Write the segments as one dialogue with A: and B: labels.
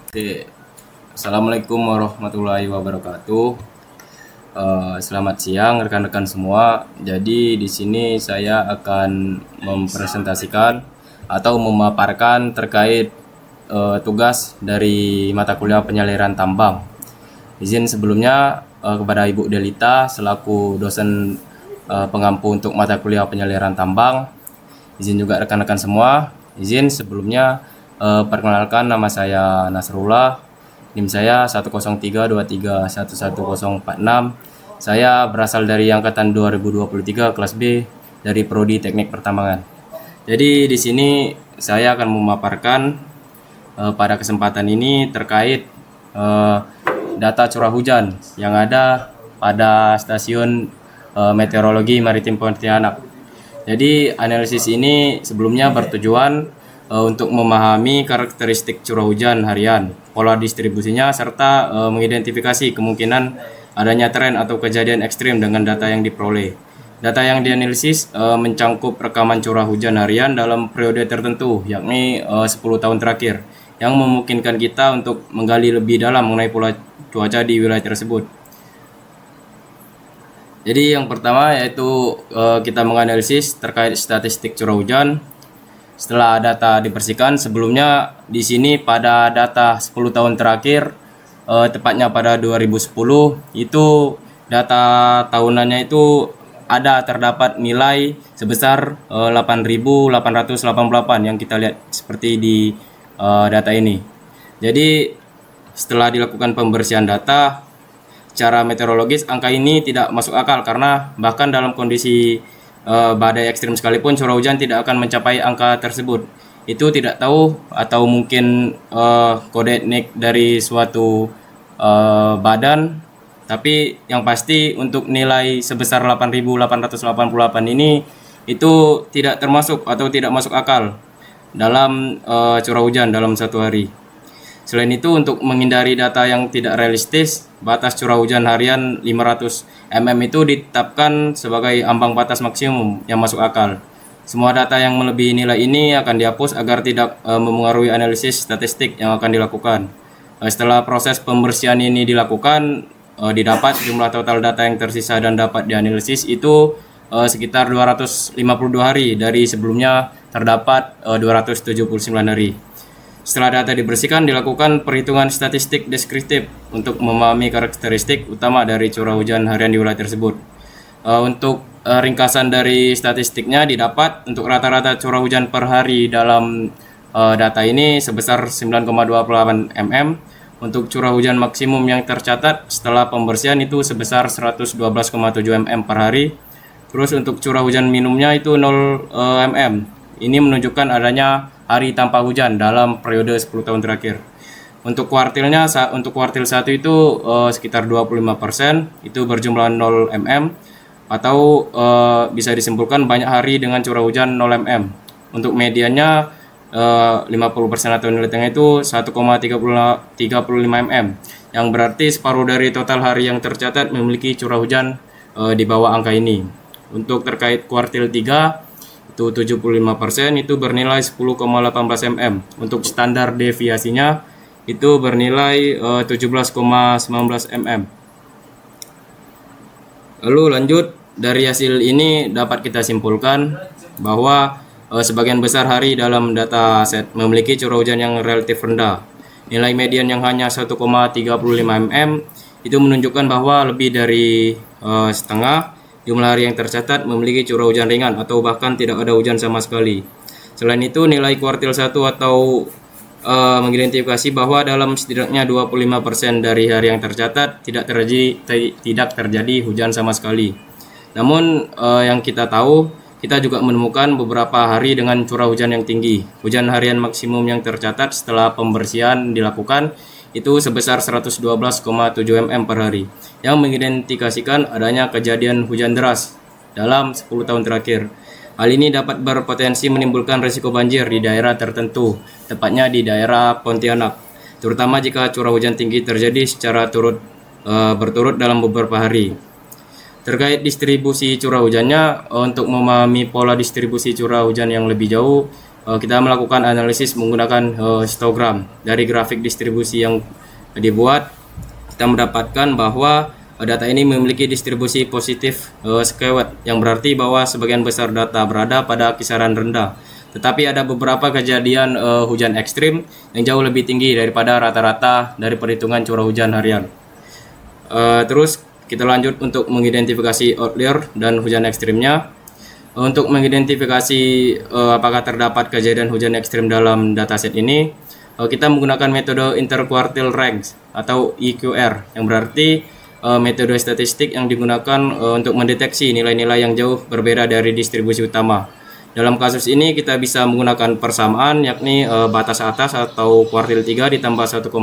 A: Oke, Assalamualaikum warahmatullahi wabarakatuh. Selamat siang rekan-rekan semua. Jadi di sini saya akan mempresentasikan atau memaparkan terkait tugas dari mata kuliah penyaliran tambang. Izin sebelumnya kepada Ibu Delita selaku dosen pengampu untuk mata kuliah penyaliran tambang. Izin juga rekan-rekan semua. Izin sebelumnya perkenalkan, nama saya Nasrullah, NIM saya 10323111046. Saya berasal dari angkatan 2023 kelas B dari prodi Teknik Pertambangan. Jadi di sini saya akan memaparkan pada kesempatan ini terkait data curah hujan yang ada pada stasiun meteorologi maritim Pontianak. Jadi analisis ini sebelumnya bertujuan untuk memahami karakteristik curah hujan harian, pola distribusinya, serta mengidentifikasi kemungkinan adanya tren atau kejadian ekstrim dengan data yang diperoleh. Data yang dianalisis mencangkup rekaman curah hujan harian dalam periode tertentu, yakni 10 tahun terakhir, yang memungkinkan kita untuk menggali lebih dalam mengenai pola cuaca di wilayah tersebut. Jadi yang pertama yaitu kita menganalisis terkait statistik curah hujan. Setelah data dibersihkan, sebelumnya di sini pada data 10 tahun terakhir, tepatnya pada 2010, itu data tahunannya itu terdapat nilai sebesar 8.888 yang kita lihat seperti di data ini. Jadi setelah dilakukan pembersihan data secara meteorologis, angka ini tidak masuk akal karena bahkan dalam kondisi badai ekstrim sekalipun curah hujan tidak akan mencapai angka tersebut. Itu tidak tahu atau mungkin kode etnik dari suatu badan, tapi yang pasti untuk nilai sebesar 8.888 ini itu tidak termasuk atau tidak masuk akal dalam curah hujan dalam satu hari. Selain itu, untuk menghindari data yang tidak realistis, batas curah hujan harian 500 mm itu ditetapkan sebagai ambang batas maksimum yang masuk akal. Semua data yang melebihi nilai ini akan dihapus agar tidak memengaruhi analisis statistik yang akan dilakukan. Setelah proses pembersihan ini dilakukan, didapat jumlah total data yang tersisa dan dapat dianalisis itu sekitar 252 hari dari sebelumnya terdapat 279 hari. Setelah data dibersihkan, dilakukan perhitungan statistik deskriptif untuk memahami karakteristik utama dari curah hujan harian di wilayah tersebut. Untuk ringkasan dari statistiknya didapat untuk rata-rata curah hujan per hari dalam data ini sebesar 9,28 mm. Untuk curah hujan maksimum yang tercatat setelah pembersihan itu sebesar 112,7 mm per hari. Terus untuk curah hujan minimumnya itu 0 mm. Ini menunjukkan adanya hari tanpa hujan dalam periode 10 tahun terakhir. Untuk kuartilnya, untuk kuartil 1 itu sekitar 25%, itu berjumlah 0 mm, atau bisa disimpulkan banyak hari dengan curah hujan 0 mm. Untuk mediannya 50% atau nilai tengah itu 1,35 mm, yang berarti separuh dari total hari yang tercatat memiliki curah hujan di bawah angka ini. Untuk terkait kuartil 3, itu 75% itu bernilai 10,18 mm. Untuk standar deviasinya itu bernilai 17,19 mm. Lalu lanjut, dari hasil ini dapat kita simpulkan bahwa sebagian besar hari dalam data set memiliki curah hujan yang relatif rendah. Nilai median yang hanya 1,35 mm itu menunjukkan bahwa lebih dari setengah jumlah hari yang tercatat memiliki curah hujan ringan atau bahkan tidak ada hujan sama sekali. Selain itu, nilai kuartil 1 atau mengidentifikasi bahwa dalam setidaknya 25% dari hari yang tercatat tidak terjadi hujan sama sekali. Namun yang kita tahu, kita juga menemukan beberapa hari dengan curah hujan yang tinggi. Hujan harian maksimum yang tercatat setelah pembersihan dilakukan itu sebesar 112,7 mm per hari, yang mengidentifikasikan adanya kejadian hujan deras dalam 10 tahun terakhir. Hal ini dapat berpotensi menimbulkan risiko banjir di daerah tertentu, tepatnya di daerah Pontianak, terutama jika curah hujan tinggi terjadi secara berturut dalam beberapa hari. Terkait distribusi curah hujannya, untuk memahami pola distribusi curah hujan yang lebih jauh, kita melakukan analisis menggunakan histogram. Dari grafik distribusi yang dibuat, kita mendapatkan bahwa data ini memiliki distribusi positif skewed, yang berarti bahwa sebagian besar data berada pada kisaran rendah. Tetapi ada beberapa kejadian hujan ekstrim yang jauh lebih tinggi daripada rata-rata dari perhitungan curah hujan harian. Terus kita lanjut untuk mengidentifikasi outlier dan hujan ekstrimnya. Untuk mengidentifikasi apakah terdapat kejadian hujan ekstrim dalam dataset ini, kita menggunakan metode interquartile range atau IQR, yang berarti metode statistik yang digunakan untuk mendeteksi nilai-nilai yang jauh berbeda dari distribusi utama. Dalam kasus ini kita bisa menggunakan persamaan, yakni batas atas atau kuartil 3 ditambah 1,5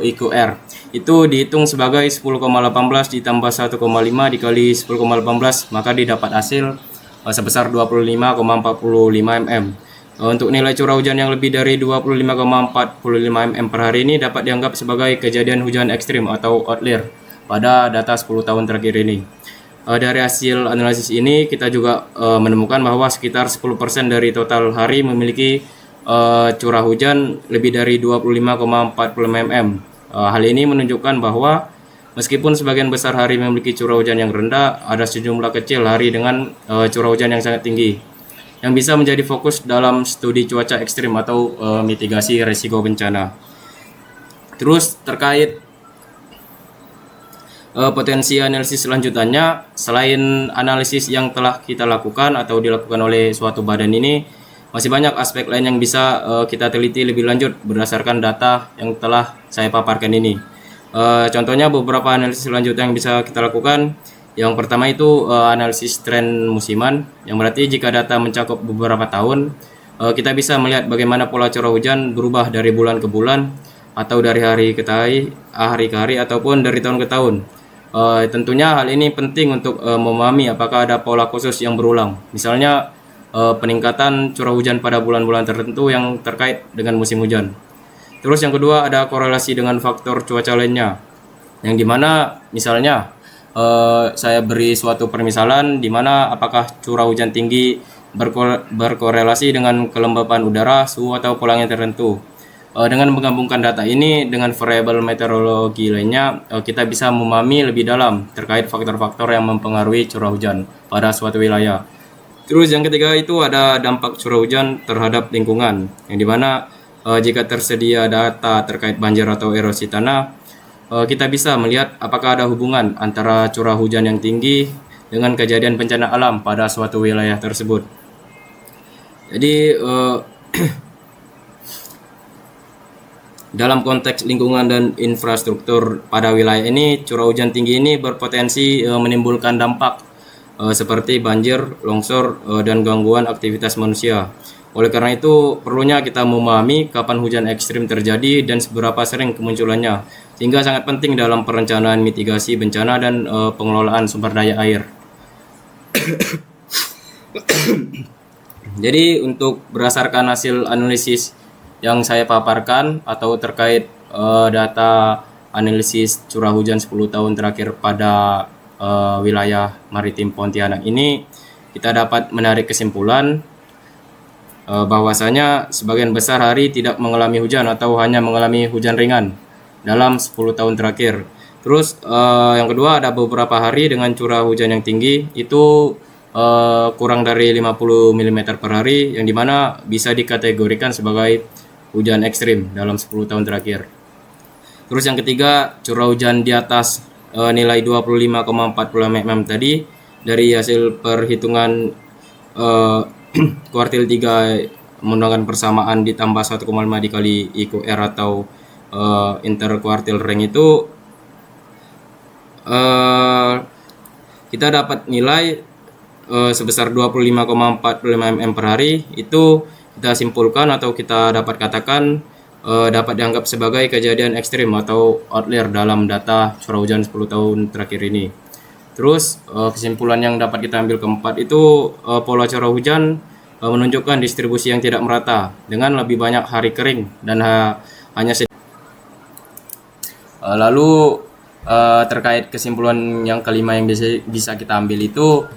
A: IQR. Itu dihitung sebagai 10,18 ditambah 1,5 dikali 10,18, maka didapat hasil sebesar 25,45 mm. Untuk nilai curah hujan yang lebih dari 25,45 mm per hari ini dapat dianggap sebagai kejadian hujan ekstrim atau outlier pada data 10 tahun terakhir ini. Dari hasil analisis ini kita juga menemukan bahwa sekitar 10% dari total hari memiliki curah hujan lebih dari 25,40 mm. Hal ini menunjukkan bahwa meskipun sebagian besar hari memiliki curah hujan yang rendah, ada sejumlah kecil hari dengan curah hujan yang sangat tinggi, yang bisa menjadi fokus dalam studi cuaca ekstrim atau mitigasi risiko bencana. Terus terkait potensi analisis selanjutannya, selain analisis yang telah kita lakukan atau dilakukan oleh suatu badan ini, masih banyak aspek lain yang bisa kita teliti lebih lanjut berdasarkan data yang telah saya paparkan ini. Contohnya beberapa analisis selanjutnya yang bisa kita lakukan. Yang pertama itu analisis tren musiman, yang berarti jika data mencakup beberapa tahun, kita bisa melihat bagaimana pola curah hujan berubah dari bulan ke bulan, atau dari hari ke hari, ataupun dari tahun ke tahun. Tentunya hal ini penting untuk memahami apakah ada pola khusus yang berulang. Misalnya peningkatan curah hujan pada bulan-bulan tertentu yang terkait dengan musim hujan. Terus yang kedua ada korelasi dengan faktor cuaca lainnya, yang dimana misalnya saya beri suatu permisalan di mana apakah curah hujan tinggi berkorelasi dengan kelembapan udara, suhu atau pola yang tertentu. Dengan menggabungkan data ini dengan variabel meteorologi lainnya, kita bisa memahami lebih dalam terkait faktor-faktor yang mempengaruhi curah hujan pada suatu wilayah. Terus yang ketiga itu ada dampak curah hujan terhadap lingkungan, yang dimana jika tersedia data terkait banjir atau erosi tanah, kita bisa melihat apakah ada hubungan antara curah hujan yang tinggi dengan kejadian bencana alam pada suatu wilayah tersebut. Jadi dalam konteks lingkungan dan infrastruktur pada wilayah ini, curah hujan tinggi ini berpotensi menimbulkan dampak seperti banjir, longsor, dan gangguan aktivitas manusia. Oleh karena itu, perlunya kita memahami kapan hujan ekstrim terjadi dan seberapa sering kemunculannya, sehingga sangat penting dalam perencanaan mitigasi bencana dan pengelolaan sumber daya air. Jadi, untuk berdasarkan hasil analisis yang saya paparkan atau terkait data analisis curah hujan 10 tahun terakhir pada wilayah maritim Pontianak ini, kita dapat menarik kesimpulan bahwasanya sebagian besar hari tidak mengalami hujan atau hanya mengalami hujan ringan dalam 10 tahun terakhir. Terus yang kedua ada beberapa hari dengan curah hujan yang tinggi, itu kurang dari 50 mm per hari, yang dimana bisa dikategorikan sebagai hujan ekstrim dalam 10 tahun terakhir. Terus yang ketiga, curah hujan di atas nilai 25,40 mm tadi dari hasil perhitungan kuartil 3 menggunakan persamaan ditambah 1,5 dikali IQR atau interquartile range itu, kita dapat nilai sebesar 25,45 mm per hari. Itu kita simpulkan atau kita dapat katakan dapat dianggap sebagai kejadian ekstrim atau outlier dalam data curah hujan 10 tahun terakhir ini. Terus kesimpulan yang dapat kita ambil keempat itu pola curah hujan menunjukkan distribusi yang tidak merata dengan lebih banyak hari kering dan hanya lalu terkait kesimpulan yang kelima yang bisa kita ambil itu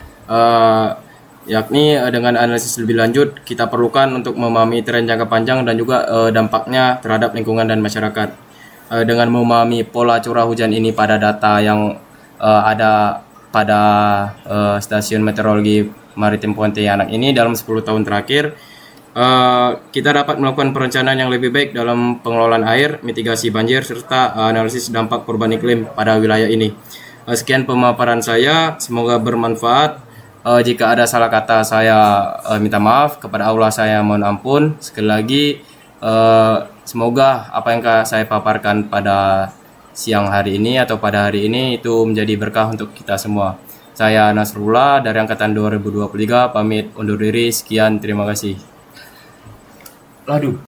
A: yakni dengan analisis lebih lanjut kita perlukan untuk memahami tren jangka panjang dan juga dampaknya terhadap lingkungan dan masyarakat. Dengan memahami pola curah hujan ini pada data yang ada pada Stasiun Meteorologi Maritim Pontianak ini dalam 10 tahun terakhir, kita dapat melakukan perencanaan yang lebih baik dalam pengelolaan air, mitigasi banjir, serta analisis dampak perubahan iklim pada wilayah ini. Sekian pemaparan saya, semoga bermanfaat. Jika ada salah kata saya minta maaf, kepada Allah saya mohon ampun. Sekali lagi, semoga apa yang saya paparkan pada siang hari ini atau pada hari ini itu menjadi berkah untuk kita semua. Saya Nasrullah dari Angkatan 2023, pamit undur diri, sekian, terima kasih. Aduh.